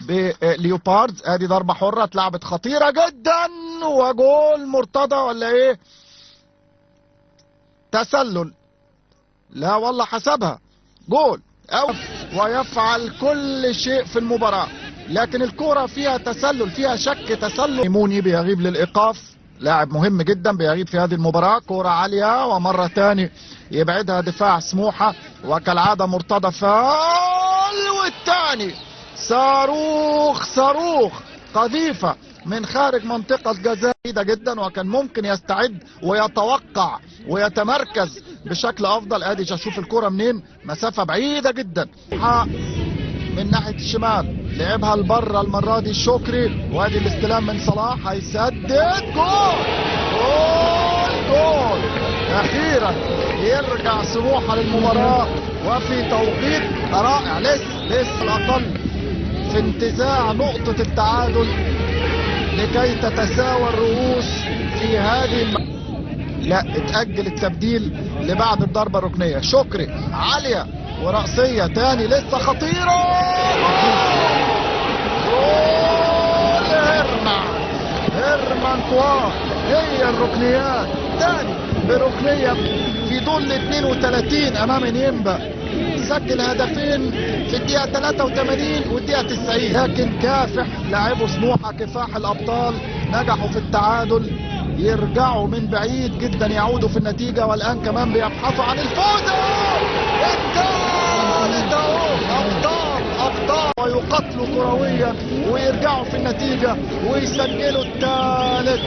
بليوباردز. ادي ضربة حرة اتلعبت خطيرة جدا وجول مرتضى ولا ايه؟ تسلل. لا والله حسبها جول. ويفعل كل شيء في المباراة، لكن الكرة فيها تسلل، فيها شك تسلل. ميموني بيغيب للإيقاف، لاعب مهم جدا بيغيب في هذه المباراة. كرة عالية ومرة تاني يبعدها دفاع سموحة، وكالعادة مرتضى فال، والتاني صاروخ قذيفة من خارج منطقة جزاء بعيدة جدا، وكان ممكن يستعد ويتوقع ويتمركز بشكل افضل. ادي اشوف الكرة منين، مسافة بعيدة جدا من ناحية الشمال، لعبها لبره المرة دي شكري، وادي الاستلام من صلاح، هيسدد جول. جول اخيرا يرجع سموحة للمباراة وفي توقيت رائع. لسه الاقل في انتزاع نقطة التعادل لكي تتساوى الرؤوس في هذه لا، اتأجل التبديل لبعد الضربة الركنية. شكري عالية ورأسية تاني لسه خطيرة. جول هيرمان كوا. هي الركنيات تاني بركنية في دول 32 امام نيمبا. سجل هدفين في الدقيقة 83 والدقيقة 90، لكن كافح لاعبو سموحة كفاح الابطال نجحوا في التعادل، يرجعوا من بعيد جدا يعودوا في النتيجة، والان كمان بيبحثوا عن الفوز. ابطال ويقاتلوا كرويا ويرجعوا في النتيجة ويسجلوا الثالث.